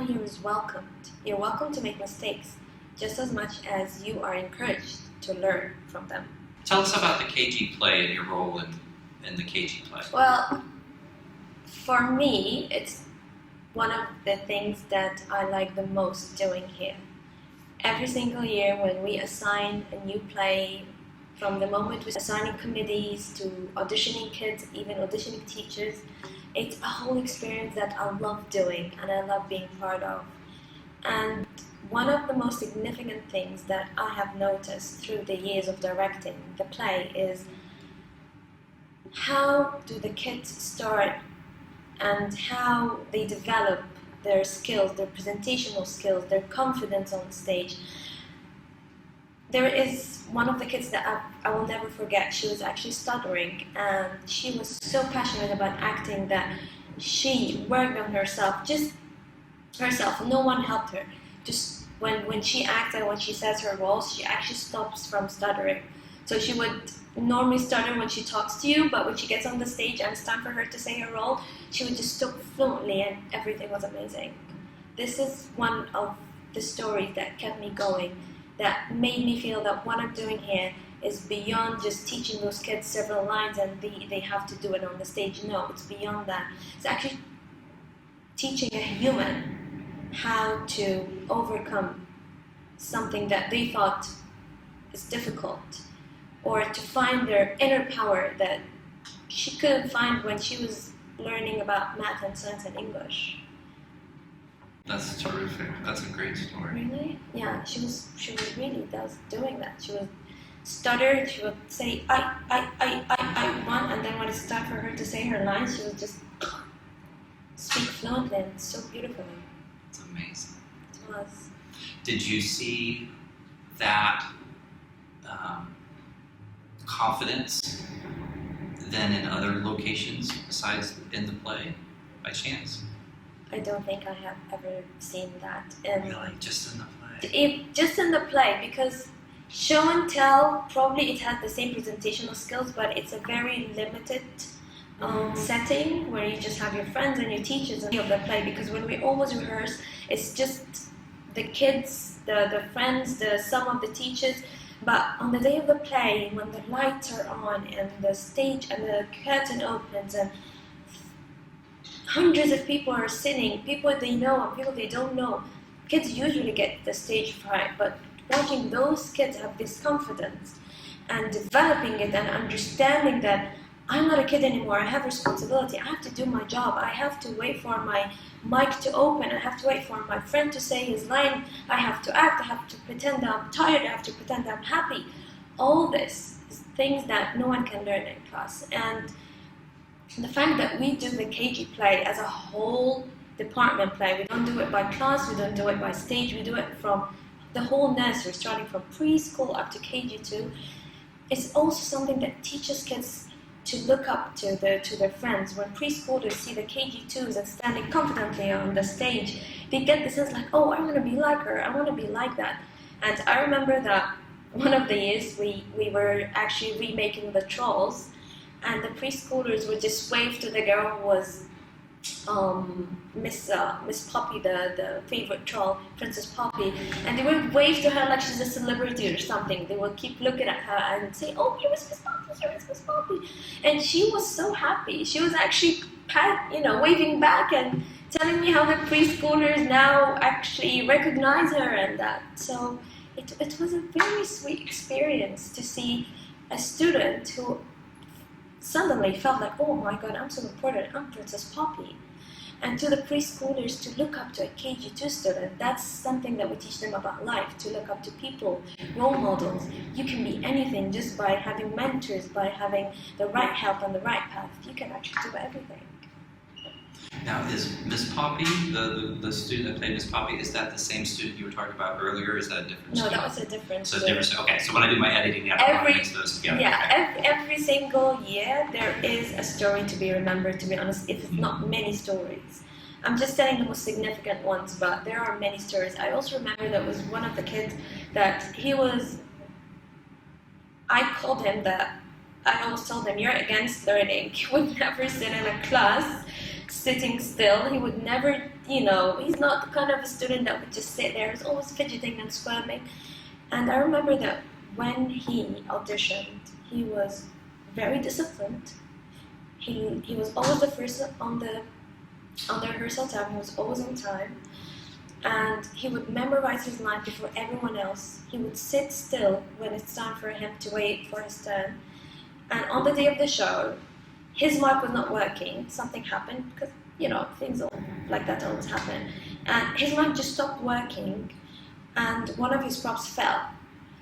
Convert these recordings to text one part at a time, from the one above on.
here is welcomed. You're welcome to make mistakes just as much as you are encouraged to learn from them. Tell us about the KG play and your role in the KG play. Well, for me, it's one of the things that I like the most doing here. Every single year when we assign a new play, from the moment we're assigning committees to auditioning kids, even auditioning teachers, it's a whole experience that I love doing and I love being part of. And one of the most significant things that I have noticed through the years of directing the play is how do the kids start and how they develop their skills, their presentational skills, their confidence on stage. There is one of the kids that I will never forget. She was actually stuttering and she was so passionate about acting that she worked on herself, just herself. No one helped her. Just when she acts and when she says her roles, she actually stops from stuttering. So she would normally stutter when she talks to you, but when she gets on the stage and it's time for her to say her role, she would just talk fluently and everything was amazing. This is one of the stories that kept me going, that made me feel that what I'm doing here is beyond just teaching those kids several lines and they have to do it on the stage. No, it's beyond that. It's actually teaching a human how to overcome something that they thought is difficult, or to find their inner power that she couldn't find when she was learning about math and science and English. That's terrific. That's a great story. Really? Yeah, she was really doing that. She would stutter, she would say I want, and then when it's time for her to say her lines, she would just speak fluently and so beautifully. It's amazing. It was. Did you see that confidence then in other locations besides in the play, by chance? I don't think I have ever seen that. Really? Just in the play? Just in the play, because show and tell, probably it has the same presentational skills, but it's a very limited setting where you just have your friends and your teachers and of the play, because when we always rehearse, it's just the kids, the friends, some of the teachers. But on the day of the play, when the lights are on and the stage and the curtain opens and hundreds of people are sitting, people they know and people they don't know, kids usually get the stage fright, but watching those kids have this confidence and developing it and understanding that I'm not a kid anymore, I have responsibility, I have to do my job, I have to wait for my mic to open, I have to wait for my friend to say his line, I have to act, I have to pretend I'm tired, I have to pretend I'm happy. All this is things that no one can learn in class. And the fact that we do the KG play as a whole department play, we don't do it by class, we don't do it by stage, we do it from the whole nursery, starting from preschool up to KG2. It's also something that teaches kids to look up to their friends. When preschoolers see the KG2s and standing confidently on the stage, they get the sense like, oh, I want to be like her, I want to be like that. And I remember that one of the years we were actually remaking the Trolls, and the preschoolers would just wave to the girl who was Miss Poppy, the favorite troll, Princess Poppy, and they would wave to her like she's a celebrity or something. They would keep looking at her and say, oh, here is Miss Poppy, here is Miss Poppy. And she was so happy. She was actually waving back and telling me how the preschoolers now actually recognize her and that. So it was a very sweet experience to see a student who suddenly felt like, oh my God, I'm so important, I'm Princess Poppy. And to the preschoolers, to look up to a KG2 student, that's something that we teach them about life, to look up to people, role models. You can be anything just by having mentors, by having the right help on the right path. You can actually do everything. Now, is Miss Poppy, the student that played Miss Poppy, is that the same student you were talking about earlier, or is that a different student? No, that was a different student. So it's different. Okay, so when I do my editing, I have to mix those together. Yeah, every single year there is a story to be remembered, to be honest, if it's not many stories. I'm just telling the most significant ones, but there are many stories. I also remember there was one of the kids that I called him that, I always told him, you're against learning. He would never sit in a class sitting still. He would never he's not the kind of a student that would just sit there. He's always fidgeting and squirming. And I remember that when he auditioned, he was very disciplined. He was always the first on the rehearsal time. He was always on time, and he would memorize his line before everyone else. He would sit still when it's time for him to wait for his turn. And on the day of the show, his mic was not working. Something happened because things like that always happen, and his mic just stopped working, and one of his props fell.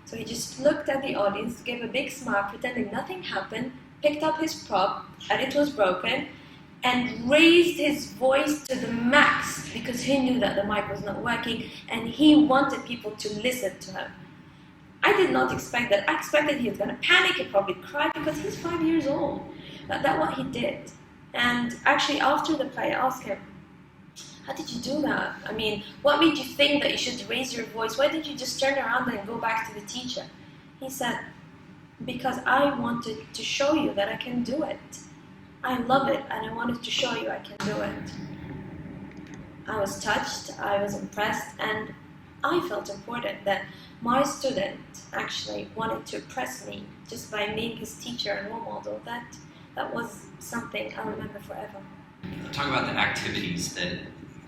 So he just looked at the audience, gave a big smile, pretending nothing happened, picked up his prop, and it was broken, and raised his voice to the max because he knew that the mic was not working and he wanted people to listen to him. I did not expect that. I expected he was going to panic and probably cry because he's 5 years old. That's what he did. And actually, after the play, I asked him, how did you do that? I mean, what made you think that you should raise your voice? Why didn't you just turn around and go back to the teacher? He said, because I wanted to show you that I can do it. I love it, and I wanted to show you I can do it. I was touched, I was impressed, and I felt important that my student actually wanted to impress me just by being his teacher and role model. That was something I'll remember forever. Talk about the activities that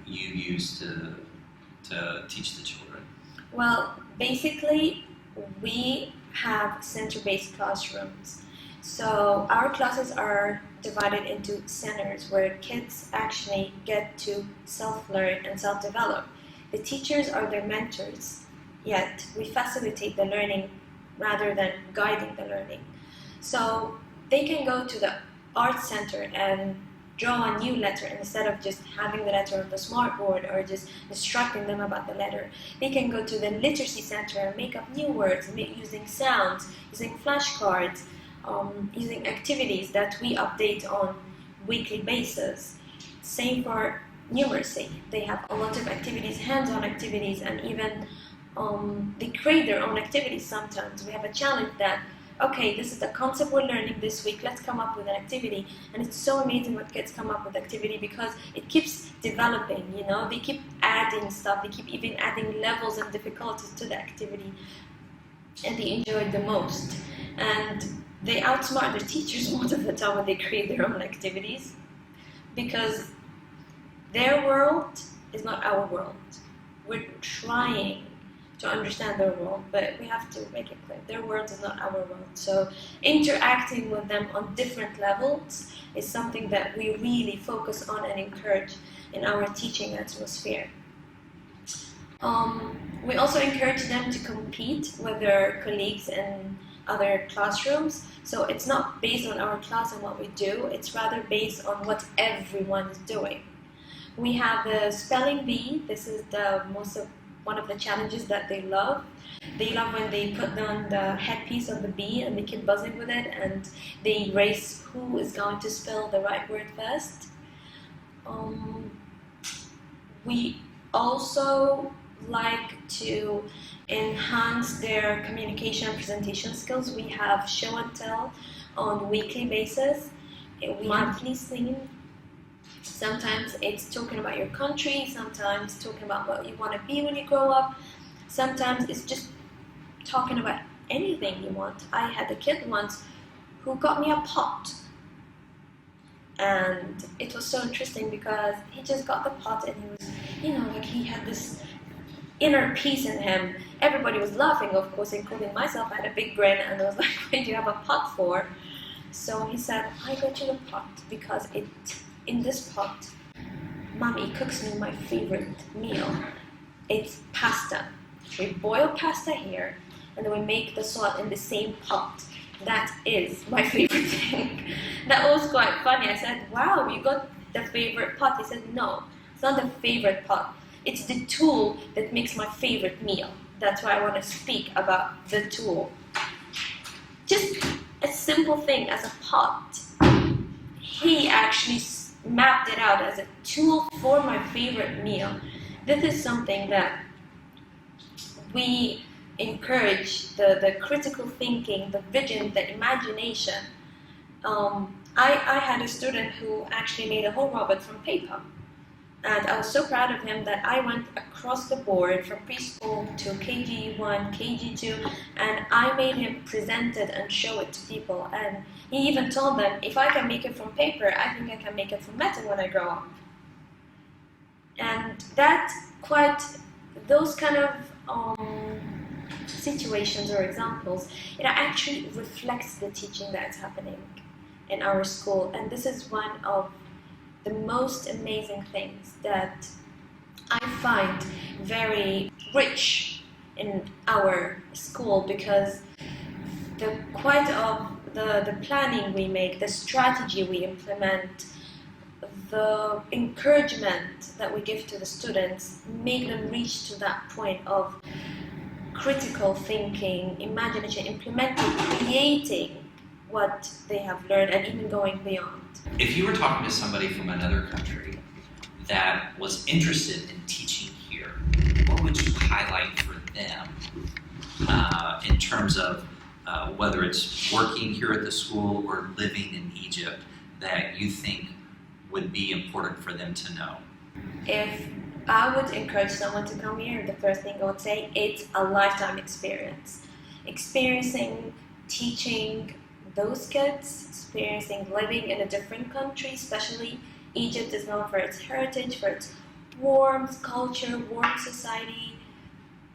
you use to teach the children. Well, basically, we have center-based classrooms. So our classes are divided into centers where kids actually get to self-learn and self-develop. The teachers are their mentors, yet we facilitate the learning rather than guiding the learning. So they can go to the art center and draw a new letter instead of just having the letter on the smartboard or just instructing them about the letter. They can go to the literacy center and make up new words, using sounds, using flashcards, using activities that we update on weekly basis. Same for numeracy. They have a lot of activities, hands-on activities, and even they create their own activities sometimes. We have a challenge that, okay, this is the concept we're learning this week, let's come up with an activity. And it's so amazing what kids come up with activity because it keeps developing, they keep adding stuff, they keep even adding levels and difficulties to the activity, and they enjoy it the most. And they outsmart their teachers most of the time when they create their own activities because their world is not our world. We're trying to understand their world, but we have to make it clear, their world is not our world. So interacting with them on different levels is something that we really focus on and encourage in our teaching atmosphere. We also encourage them to compete with their colleagues in other classrooms. So it's not based on our class and what we do, it's rather based on what everyone is doing. We have the spelling bee. This is one of the challenges that they love. They love when they put on the headpiece of the bee and they keep buzzing with it and they race who is going to spell the right word first. We also like to enhance their communication and presentation skills. We have show and tell on weekly basis. We monthly theme. Sometimes it's talking about your country, sometimes talking about what you want to be when you grow up, sometimes it's just talking about anything you want. I had a kid once who got me a pot, and it was so interesting because he just got the pot and he was, he had this inner peace in him. Everybody was laughing, of course, including myself. I had a big grin and I was like, what do you have a pot for? So he said, I got you the pot because in this pot, Mommy cooks me my favorite meal. It's pasta. We boil pasta here, and then we make the salt in the same pot. That is my favorite thing. That was quite funny. I said, wow, you got the favorite pot. He said, no, it's not the favorite pot. It's the tool that makes my favorite meal. That's why I want to speak about the tool. Just a simple thing as a pot. He actually mapped it out as a tool for my favorite meal. This is something that we encourage, the critical thinking, the vision, the imagination. I had a student who actually made a whole robot from paper. And I was so proud of him that I went across the board from preschool to KG1, KG2, and I made him present it and show it to people. And he even told them, if I can make it from paper, I think I can make it from metal when I grow up. And those kind of situations or examples, it actually reflects the teaching that's happening in our school. And this is one of the most amazing things that I find very rich in our school, because the planning we make, the strategy we implement, the encouragement that we give to the students make them reach to that point of critical thinking, imagination, implementing, creating what they have learned, and even going beyond. If you were talking to somebody from another country that was interested in teaching here, what would you highlight for them in terms of whether it's working here at the school or living in Egypt that you think would be important for them to know? If I would encourage someone to come here, the first thing I would say, it's a lifetime experience. Experiencing teaching those kids, experiencing living in a different country, especially Egypt is known for its heritage, for its warmth, culture, warm society,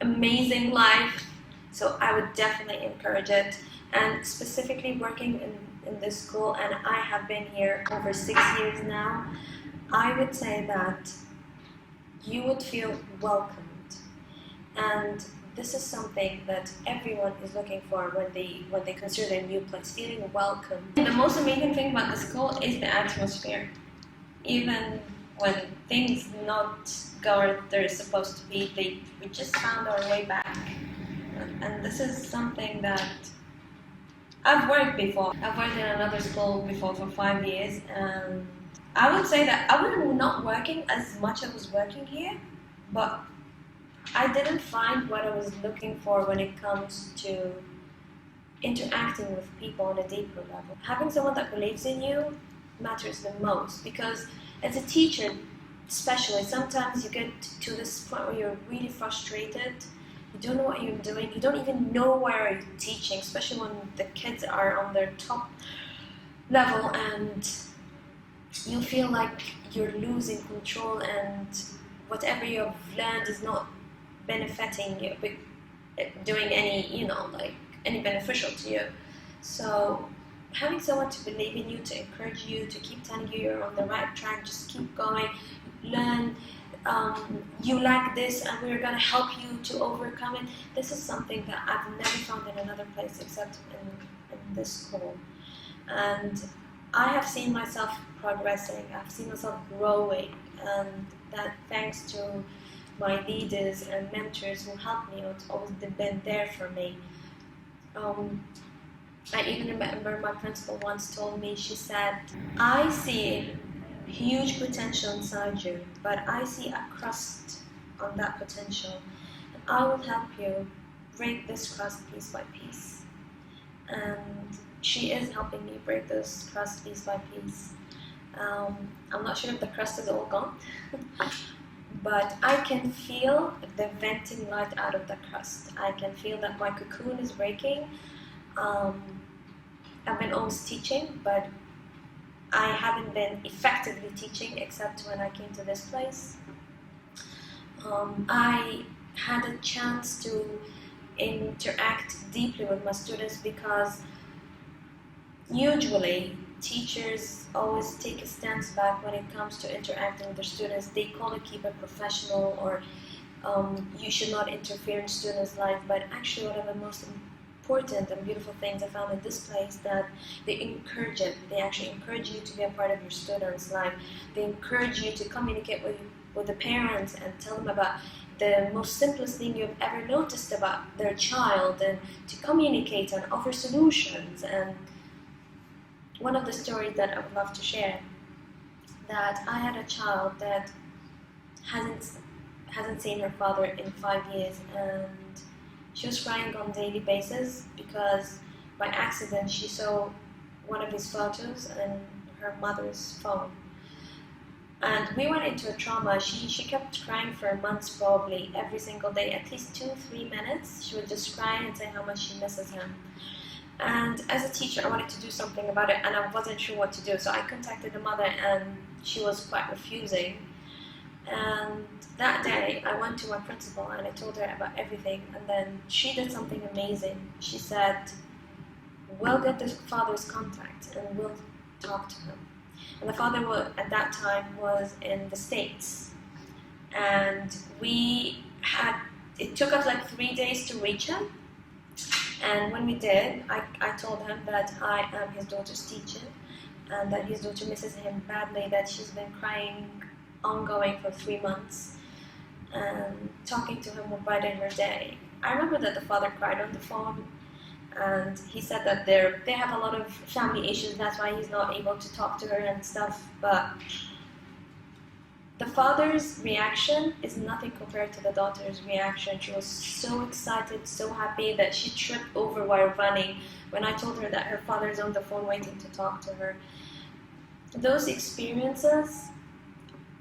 amazing life. So I would definitely encourage it. And specifically working in this school, and I have been here over 6 years now, I would say that you would feel welcomed. And this is something that everyone is looking for when they consider a new place, feeling welcome. The most amazing thing about the school is the atmosphere. Even when things not go where they're supposed to be, we just found our way back. And this is something that I've worked before. I've worked in another school before for 5 years, and I would say that I was not working as much as I was working here, but I didn't find what I was looking for when it comes to interacting with people on a deeper level. Having someone that believes in you matters the most, because as a teacher, especially, sometimes you get to this point where you're really frustrated. You don't know what you're doing. You don't even know where you're teaching, especially when the kids are on their top level, and you feel like you're losing control, and whatever you've learned is not benefiting you, doing any beneficial to you. So having someone to believe in you, to encourage you, to keep telling you you're on the right track, just keep going, learn. You lack this, and we're going to help you to overcome it. This is something that I've never found in another place except in this school. And I have seen myself progressing, I've seen myself growing, and that thanks to my leaders and mentors who helped me, who've always been there for me. I even remember my principal once told me, she said, I see huge potential inside you, but I see a crust on that potential, and I will help you break this crust piece by piece. And she is helping me break this crust piece by piece. I'm not sure if the crust is all gone, but I can feel the venting light out of the crust. I can feel that my cocoon is breaking. I've been always teaching, but I haven't been effectively teaching except when I came to this place. I had a chance to interact deeply with my students, because usually teachers always take a stance back when it comes to interacting with their students. They call it keep it professional, or you should not interfere in students' life. But actually, one of the most important and beautiful things I found in this place, that they encourage it. They actually encourage you to be a part of your students' life. They encourage you to communicate with the parents and tell them about the most simplest thing you've ever noticed about their child, and to communicate and offer solutions. And one of the stories that I would love to share, that I had a child that hasn't seen her father in 5 years, and she was crying on a daily basis because by accident she saw one of his photos in her mother's phone. And we went into a trauma. She kept crying for months, probably every single day, at least 2-3 minutes. She would just cry and say how much she misses him. And as a teacher, I wanted to do something about it, and I wasn't sure what to do. So I contacted the mother, and she was quite refusing. And that day, I went to my principal and I told her about everything. And then she did something amazing. She said, "We'll get the father's contact and we'll talk to him." And the father at that time was in the States. And it took us like 3 days to reach him. And when we did, I told him that I am his daughter's teacher and that his daughter misses him badly, that she's been crying ongoing for 3 months. And talking to him will brighten her day. I remember that the father cried on the phone, and he said that they have a lot of family issues, that's why he's not able to talk to her and stuff. But the father's reaction is nothing compared to the daughter's reaction. She was so excited, so happy that she tripped over while running when I told her that her father is on the phone waiting to talk to her. Those experiences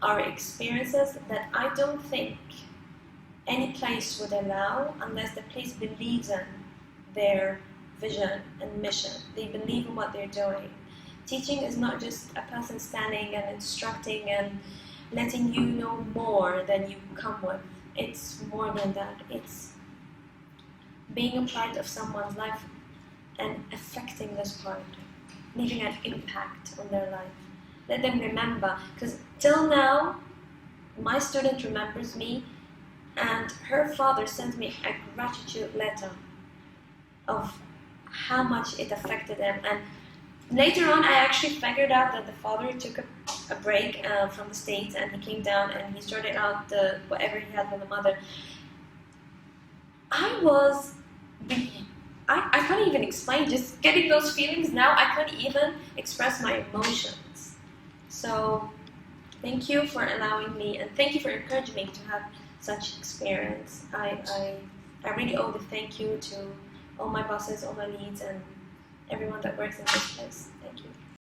are experiences that I don't think any place would allow unless the place believes in their vision and mission. They believe in what they're doing. Teaching is not just a person standing and instructing and letting you know more than you come with. It's more than that. It's being a part of someone's life and affecting this part, leaving an impact on their life. Let them remember, because till now, my student remembers me, and her father sent me a gratitude letter of how much it affected him. And later on, I actually figured out that the father took a break from the States, and he came down and he sorted out whatever he had with the mother. I can't even explain, just getting those feelings now, I can't even express my emotions. So thank you for allowing me, and thank you for encouraging me to have such experience. I really owe the thank you to all my bosses, all my leads, and everyone that works in this place. Thank you.